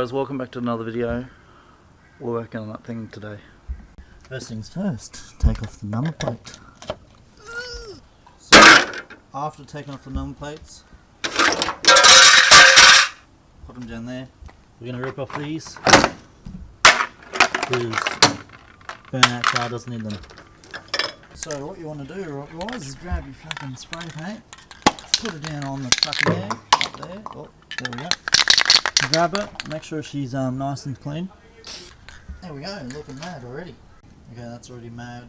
guys, welcome back to another video. We're working on that thing today. First things first, take off the number plate. So, after taking off the number plates, put them down there. We're going to rip off these because burnout car doesn't need them. So what you want to do, guys, is grab your fucking spray paint, put it down on the fucking there, up there. Oh, there we go. Grab it, make sure she's nice and clean. There we go, looking mad already. Okay, that's already mad.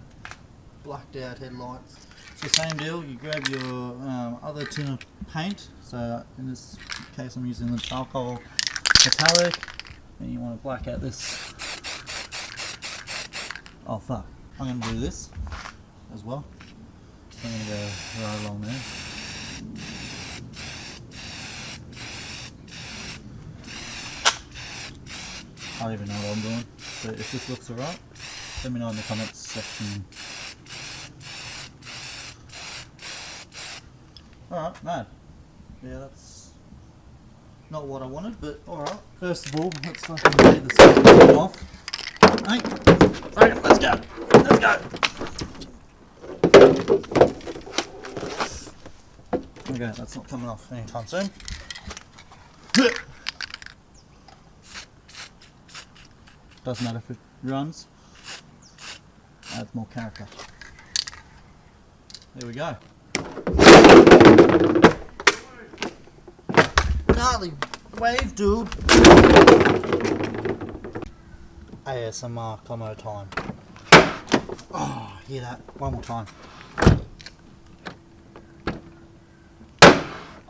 Blacked out headlights. So same deal, you grab your other tin of paint. So in this case I'm using the charcoal metallic. And you want to black out this. Oh fuck, I'm going to do this as well. So I'm going to go right along there. I don't even know what I'm doing, so if this looks alright, let me know in the comments section. Alright, mad. Yeah, that's not what I wanted, but alright. First of all, let's fucking take this thing off. Hey, okay, let's go! Let's go! Okay, that's not coming off anytime soon. Doesn't matter if it runs, adds more character. There we go. Gnarly wave, dude. ASMR combo time. Oh, hear that? One more time.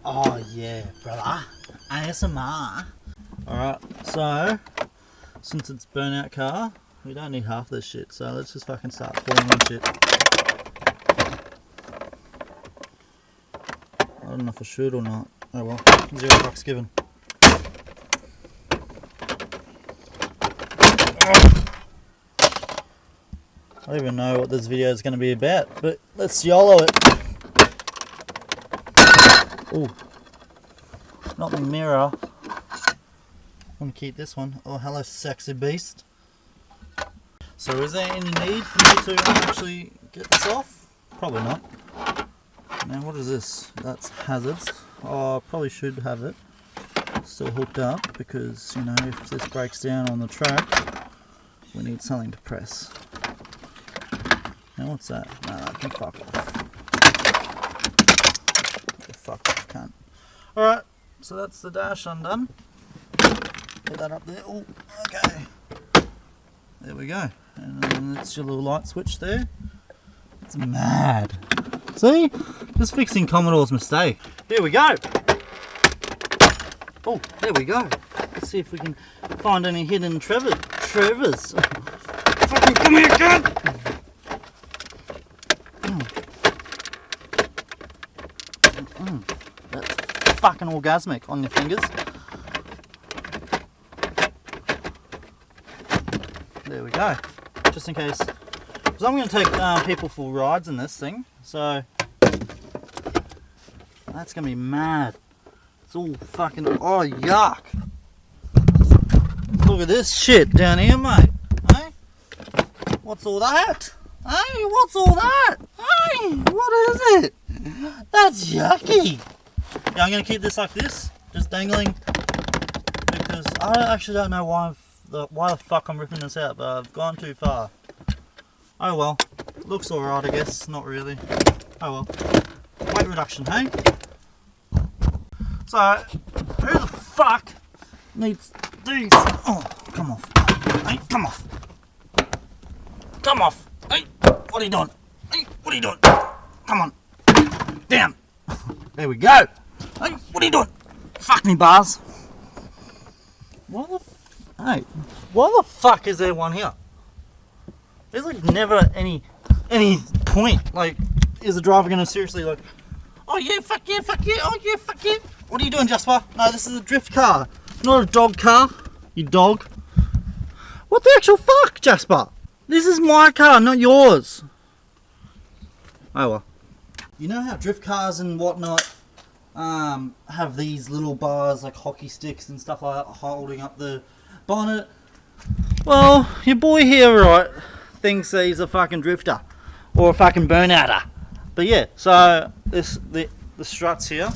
Oh yeah, brother. ASMR. Alright, so since it's burnout car, we don't need half this shit, so let's just fucking start pouring on shit. I don't know if I should or not. Oh well, 0 fucks given. I don't even know what this video is going to be about, but let's YOLO it. Ooh, not the mirror. I'm going to keep this one. Oh, hello sexy beast. So is there any need for me to actually get this off? Probably not. Now what is this? That's hazards. Oh, I probably should have it still hooked up because, you know, if this breaks down on the track, we need something to press. Now what's that? No, that can fuck off. Fuck off, cunt. Alright, so that's the dash undone. Put that up there. Oh, okay. There we go. And then that's your little light switch there. It's mad. See? Just fixing Commodore's mistake. Here we go. Oh, there we go. Let's see if we can find any hidden Trevors. Fucking come here, cunt! That's fucking orgasmic on your fingers. There we go, just in case, because I'm going to take people for rides in this thing, so that's going to be mad. It's all fucking, oh yuck. Look at this shit down here, mate. Hey? What's all that? Hey, what's all that? Hey, what is it? That's yucky. Yeah, I'm going to keep this like this, just dangling, because I actually don't know why the fuck I'm ripping this out, but I've gone too far. Oh well, looks alright I guess, not really. Oh well, weight reduction, hey? So, who the fuck needs these? Oh, come off. Hey, come off. Come off. Hey, what are you doing? Hey, what are you doing? Come on. Down. There we go. Hey, what are you doing? Fuck me, bars. Hey, why the fuck is there one here? There's like never any point. Like, is the driver gonna seriously like, oh yeah, fuck yeah, oh yeah, fuck yeah. What are you doing, Jasper? No, this is a drift car, not a dog car, you dog. What the actual fuck, Jasper? This is my car, not yours. Oh well. You know how drift cars and whatnot have these little bars like hockey sticks and stuff like that holding up the bonnet. Well, your boy here, right, thinks that he's a fucking drifter or a fucking burnouter. But yeah, so the struts here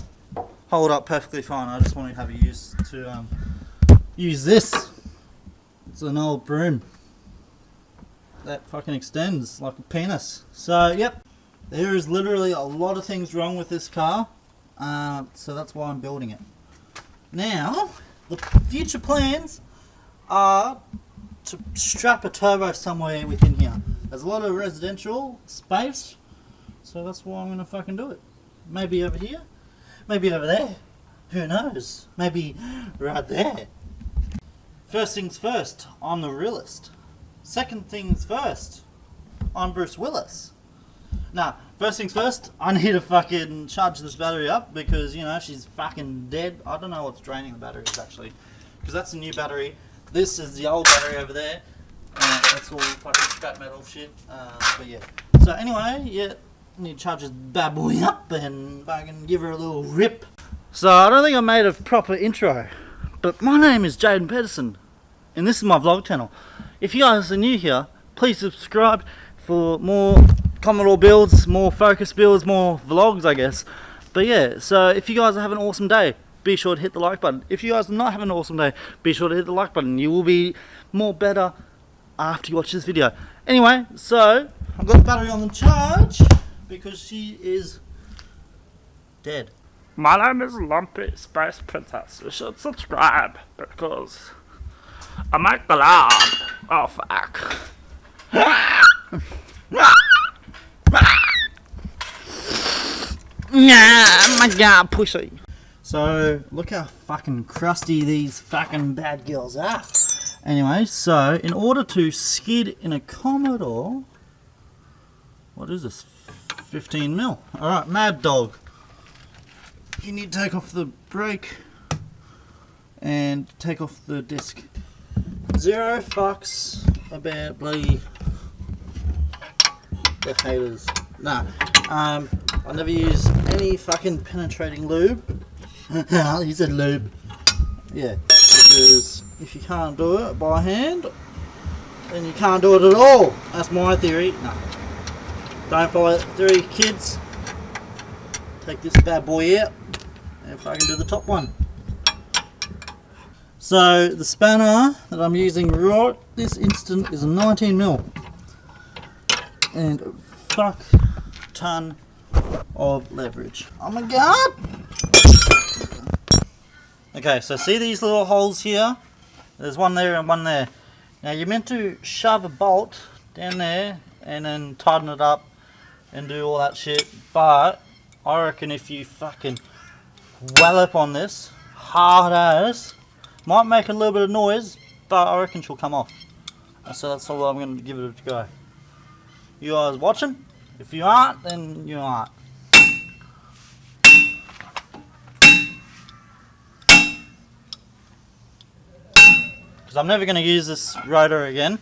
hold up perfectly fine. I just want to have it used to use this. It's an old broom that fucking extends like a penis. So yep, there is literally a lot of things wrong with this car. So that's why I'm building it. Now, the future plans are to strap a turbo somewhere within here. There's a lot of residential space, so that's why I'm gonna fucking do it. Maybe over here, maybe over there. Who knows? Maybe right there. First things first, I'm the realist. Second things first, I'm Bruce Willis. Now, first things first, I need to fucking charge this battery up because, you know, she's fucking dead. I don't know what's draining the batteries actually, because that's the new battery. This is the old battery over there. That's all fucking scrap metal shit. But yeah. So anyway, yeah, need to charge this bad boy up and fucking give her a little rip. So I don't think I made a proper intro, but my name is Jaden Pedersen, and this is my vlog channel. If you guys are new here, please subscribe for more Commodore builds, more Focus builds, more vlogs, I guess. But yeah, so if you guys have an awesome day, be sure to hit the like button. If you guys are not having an awesome day, be sure to hit the like button. You will be more better after you watch this video. Anyway, so I've got the battery on the charge because she is dead. My name is Lumpy Space Princess. You should subscribe because I make the loud. Oh fuck. Yeah, my god, pussy. So, look how fucking crusty these fucking bad girls are. Anyway, so, in order to skid in a Commodore, what is this? 15 mil. Alright, Mad Dog. You need to take off the brake and take off the disc. Zero fucks about bloody the haters. Nah. I never use any fucking penetrating lube. He said lube. Yeah, because if you can't do it by hand, then you can't do it at all. That's my theory. No. Don't follow that theory, kids. Take this bad boy out and fucking do the top one. So the spanner that I'm using right this instant is a 19 mil. And a fuck ton of leverage. Oh my god! Okay, so see these little holes here? There's one there and one there. Now you're meant to shove a bolt down there and then tighten it up and do all that shit, but I reckon if you fucking wallop on this hard as, might make a little bit of noise, but I reckon she'll come off. So that's all I'm going to give it a go. You guys watching? If you aren't, then you aren't. Because I'm never going to use this rotor again.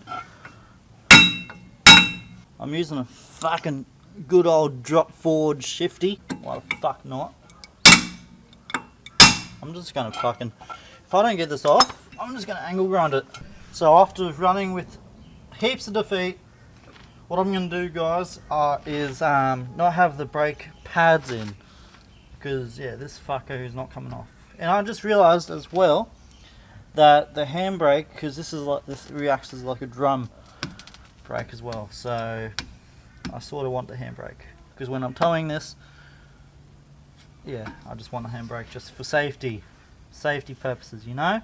I'm using a fucking good old drop forward shifty. Why the fuck not? I'm just going to fucking... If I don't get this off, I'm just going to angle grind it. So after running with heaps of defeat, what I'm going to do, guys, is not have the brake pads in. Because, yeah, this fucker is not coming off. And I just realised as well that the handbrake, because this reacts as like a drum brake as well. So I sort of want the handbrake. Because when I'm towing this, yeah, I just want the handbrake just for safety purposes, you know.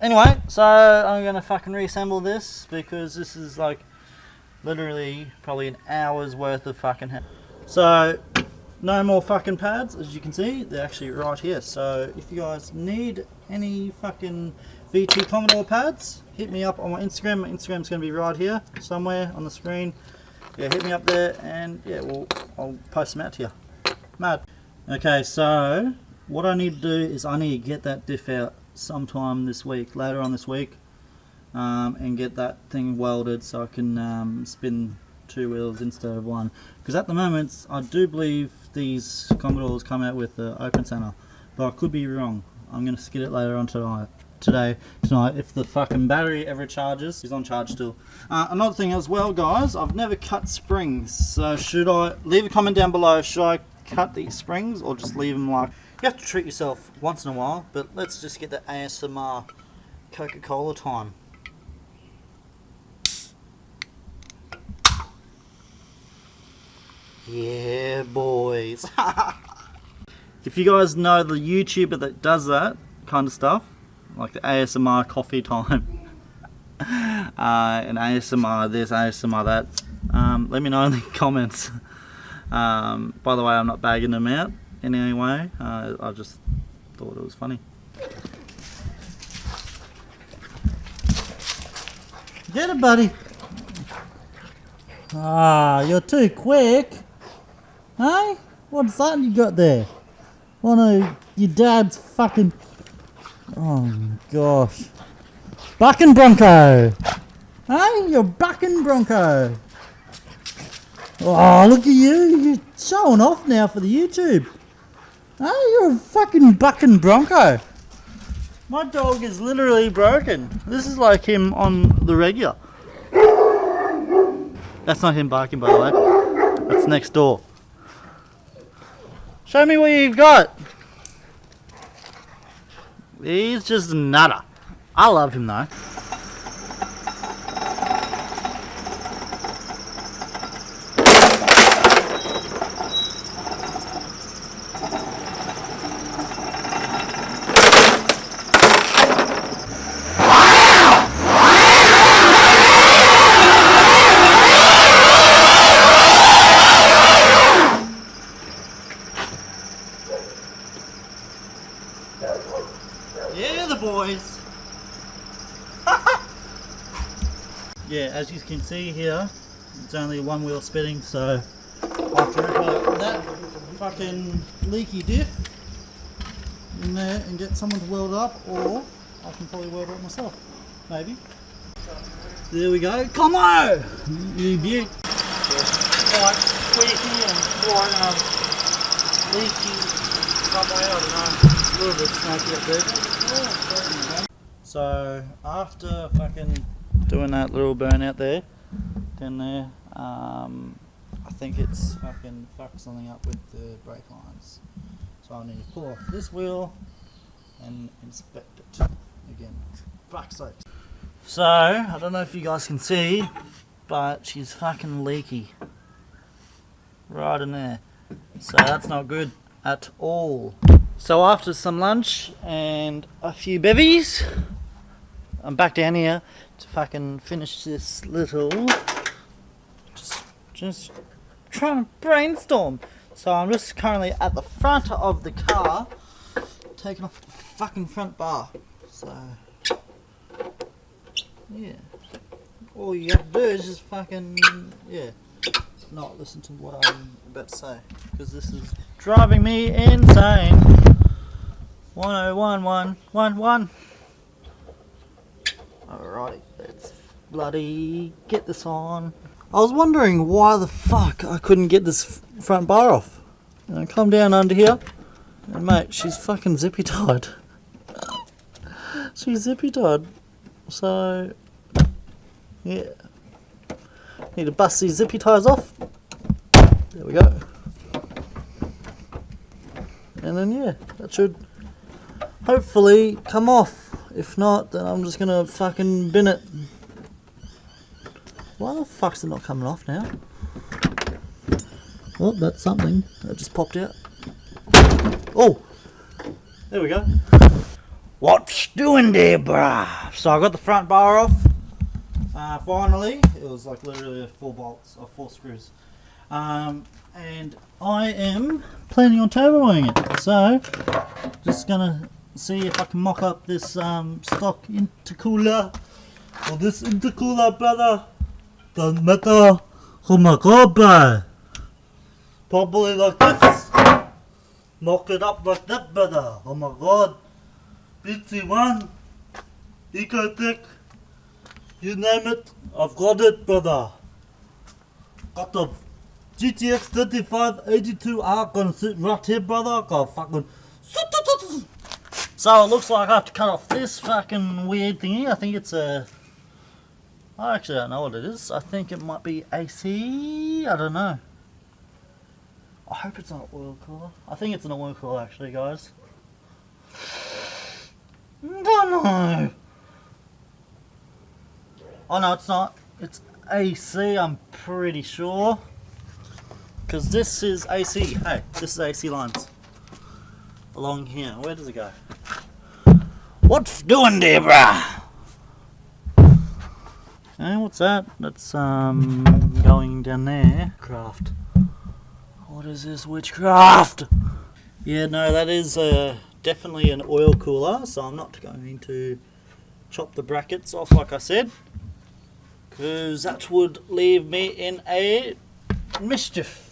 Anyway, so I'm gonna fucking reassemble this because this is like literally probably an hour's worth of fucking so no more fucking pads. As you can see, they're actually right here. So if you guys need any fucking V2 Commodore pads, hit me up on my Instagram. My Instagram's gonna be right here somewhere on the screen. Yeah, hit me up there and yeah, I'll post them out to you. Mad. Okay, so what I need to do is I need to get that diff out sometime this week, later on this week, and get that thing welded so I can spin 2 wheels instead of 1. Because at the moment, I do believe these Commodores come out with the open center, but I could be wrong. I'm going to skid it later on tonight. tonight, if the fucking battery ever charges. He's on charge still. Another thing as well, guys, I've never cut springs, so should I, leave a comment down below, should I cut these springs or just leave them like, you have to treat yourself once in a while, but let's just get the ASMR Coca-Cola time. Yeah, boys. If you guys know the YouTuber that does that kind of stuff, like the ASMR coffee time, and ASMR this, ASMR that, let me know in the comments. By the way, I'm not bagging them out in any way. I just thought it was funny. Get it, buddy. You're too quick. Hey? What's that you got there? One of your dad's fucking... Oh my gosh. Bucking Bronco. Hey? You're bucking Bronco. Oh, look at you. You're showing off now for the YouTube. Hey? You're a fucking bucking Bronco. My dog is literally broken. This is like him on the regular. That's not him barking, by the way. That's next door. Show me what you've got. He's just nutter. I love him though. Yeah, the boys. Yeah, as you can see here, it's only one wheel spinning, so I have to rip out that fucking leaky diff in there and get someone to weld up, or I can probably weld it up myself, maybe. There we go. Come on! You beaut. Quite squeaky and quite leaky somewhere, I don't know. It's a little bit smoky up there. So after fucking doing that little burnout there, down there, I think it's fucking fucked something up with the brake lines. So I need to pull off this wheel and inspect it again. Fuck's sake. So I don't know if you guys can see, but she's fucking leaky right in there. So that's not good at all. So after some lunch and a few bevies, I'm back down here to fucking finish this little, just trying to brainstorm. So I'm just currently at the front of the car, taking off the fucking front bar. So yeah, all you have to do is just fucking, yeah, not listen to what I'm about to say, because this is driving me insane. 101111. Alrighty, let's bloody get this on. I was wondering why the fuck I couldn't get this front bar off. And I come down under here, and mate, she's fucking zippy tied. She's zippy tied. So yeah, need to bust these zippy ties off. There we go. And then yeah, that should hopefully come off. If not, then I'm just gonna fucking bin it. Why the fuck's it not coming off now? Oh, that's something that just popped out. Oh, there we go. What's doing there, bruh? So I got the front bar off. Finally, it was like literally 4 bolts or 4 screws. And I am planning on turboing it. So just gonna see if I can mock up this stock intercooler, or this intercooler, brother. Doesn't matter. Oh my god, bro. Probably like this. Mock it up like that, brother. Oh my god. BT1, Ecotech, you name it, I've got it, brother. Got the GTX 3582R gonna sit right here, brother. Got fucking So it looks like I have to cut off this fucking weird thingy. I think it's a... I actually don't know what it is. I think it might be AC. I don't know. I hope it's not oil cooler. I think it's an oil cooler actually, guys. Don't know. Oh no, it's not. It's AC, I'm pretty sure. Because this is AC. Hey, this is AC lines. Along here. Where does it go? What's doing there, bruh? Hey, what's that? That's going down there. Craft. What is this witchcraft? Yeah, no, that is definitely an oil cooler, so I'm not going to chop the brackets off like I said, because that would leave me in a mischief.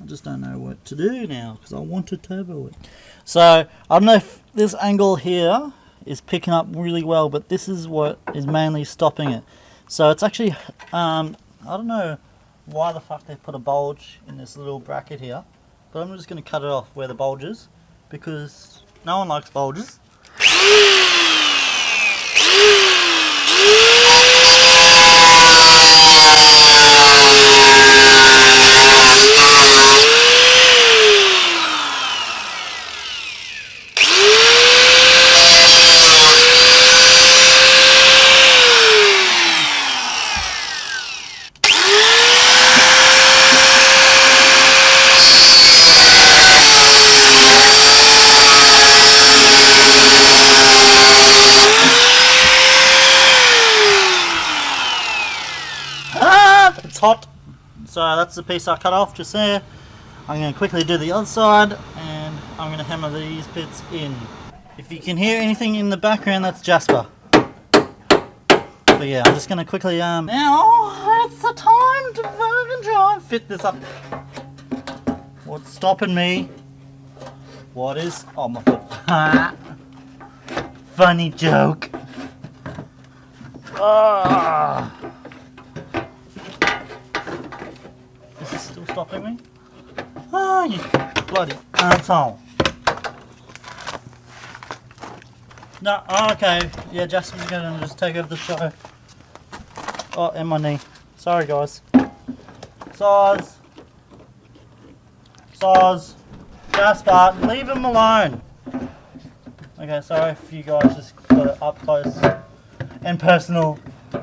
I just don't know what to do now, because I want to turbo it. So, I don't know if this angle here is picking up really well, but this is what is mainly stopping it. So it's actually, I don't know why the fuck they put a bulge in this little bracket here, but I'm just going to cut it off where the bulge is, because no one likes bulges. It's hot, so that's the piece I cut off just there. I'm going to quickly do the other side, and I'm going to hammer these bits in. If you can hear anything in the background, that's Jasper. But yeah, I'm just going to quickly, now it's the time to fucking try and fit this up. What's stopping me? What is, oh my foot. Funny joke. Is this still stopping me? Oh, you bloody asshole. No, oh, okay. Yeah, Jasper's going to just take over the show. Oh, and my knee. Sorry, guys. Soz. Jasper, leave him alone. Okay, sorry if you guys just got an up close and personal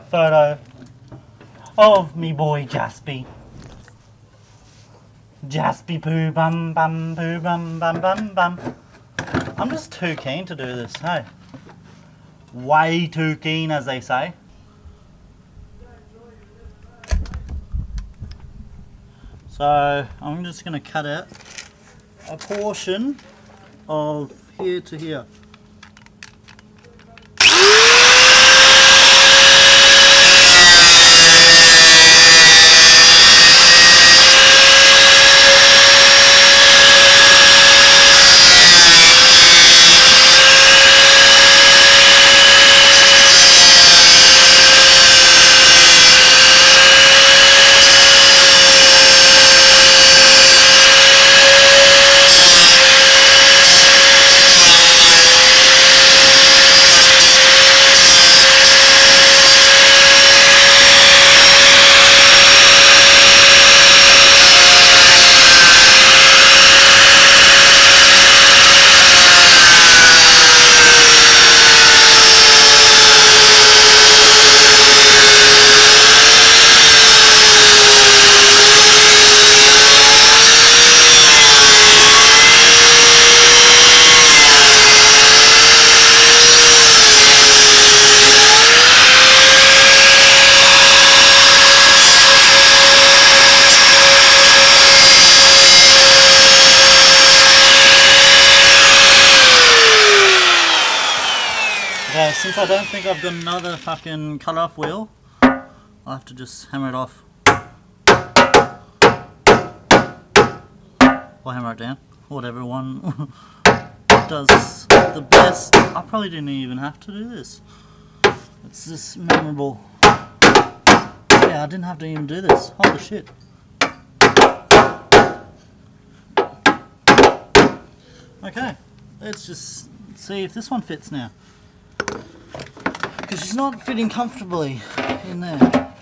photo of me boy Jaspy. Jaspy poo bum bum poo bum bum bum bum. I'm just too keen to do this, hey? Way too keen, as they say. So I'm just going to cut out a portion of here to here. Okay, since I don't think I've got another fucking cut off wheel, I'll have to just hammer it off. Or hammer it down. Whatever one does the best. I probably didn't even have to do this. It's this memorable. Yeah, I didn't have to even do this. Holy shit. Okay. let's just see if this one fits now. Because she's not fitting comfortably in there.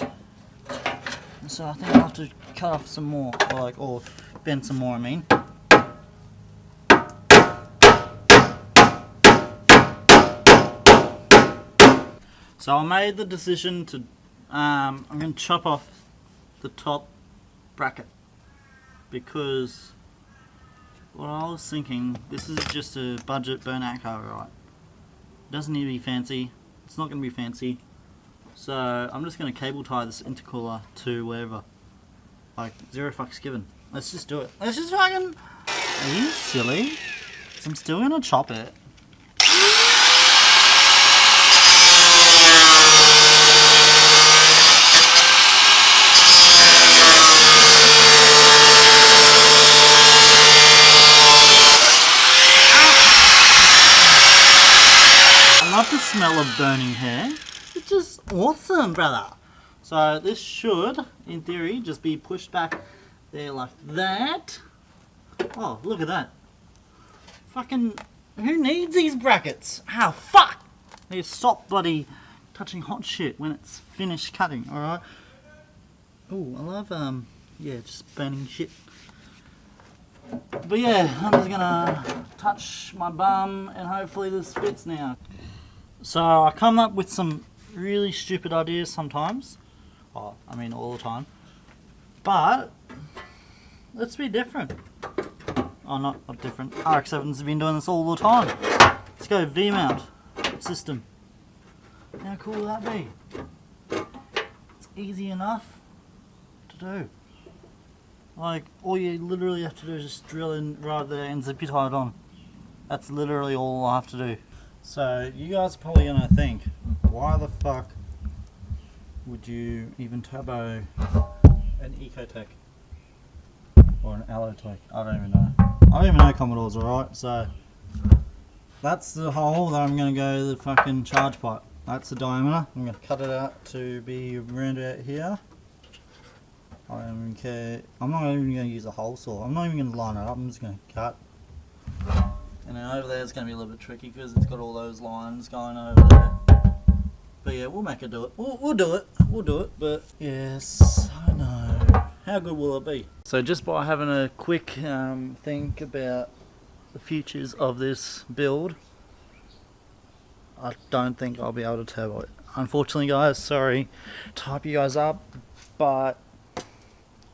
So I think I'll have to cut off some more, or bend some more, I mean. So I made the decision to, I'm going to chop off the top bracket. Because what I was thinking, this is just a budget burnout car, right? It doesn't need to be fancy. It's not going to be fancy. So I'm just going to cable tie this intercooler to wherever. Like, zero fucks given. Let's just do it. Let's just fucking... Are you silly? So I'm still going to chop it. I love the smell of burning hair. It's just awesome, brother. So this should, in theory, just be pushed back there like that. Oh, look at that. Fucking, who needs these brackets? Ow, fuck! They stop bloody touching hot shit when it's finished cutting, alright? Ooh, I love, yeah, just burning shit. But yeah, I'm just gonna touch my bum and hopefully this fits now. So I come up with some really stupid ideas sometimes. Oh, I mean all the time. But let's be different. Oh, not different. RX-7's been doing this all the time. Let's go V-mount system. How cool will that be? It's easy enough to do. Like, all you literally have to do is just drill in right there and zip your tie it on. That's literally all I have to do. So, you guys are probably going to think, why the fuck would you even turbo an Ecotech or an Allotech? I don't even know. I don't even know Commodores, alright? So, that's the hole that I'm going to go the fucking charge pipe. That's the diameter. I'm going to cut it out to be around out here. I don't even care. I'm not even going to use a hole saw. I'm not even going to line it up. I'm just going to cut. And then over there it's going to be a little bit tricky because it's got all those lines going over there. But yeah, we'll make it do it. We'll do it. We'll do it. But yes, I know. How good will it be? So just by having a quick think about the futures of this build, I don't think I'll be able to turbo it. Unfortunately, guys, sorry to hype you guys up, but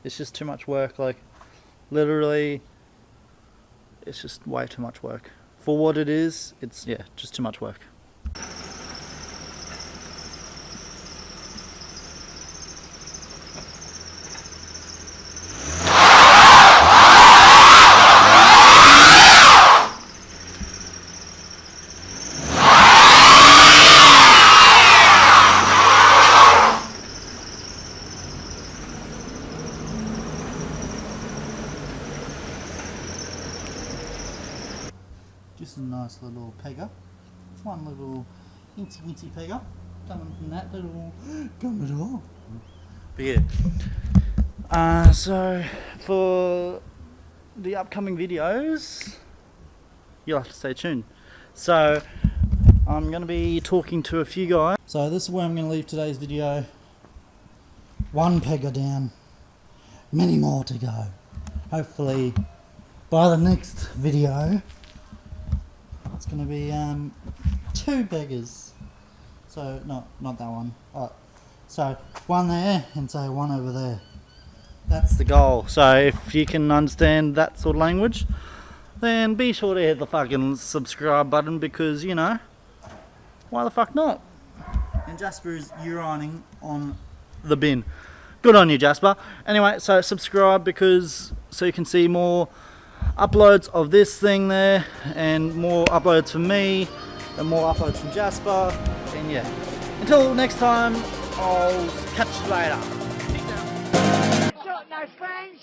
it's just too much work. Like, literally, it's just way too much work. For what it is, it's, yeah, just too much work. Just a nice little pegger. One little incy pegger coming from that little commodore. But yeah. So for the upcoming videos, you'll have to stay tuned. So I'm going to be talking to a few guys. So this is where I'm going to leave today's video. One pegger down, many more to go. Hopefully by the next video it's going to be 2 beggars. So not that one. So one there and so one over there. That's the goal. So if you can understand that sort of language, then be sure to hit the fucking subscribe button because, you know, why the fuck not? And Jasper is urining on the bin. Good on you, Jasper. Anyway, so subscribe because so you can see more uploads of this thing there and more uploads from me and more uploads from Jasper. And yeah, until next time, I'll catch you later. Got no friends.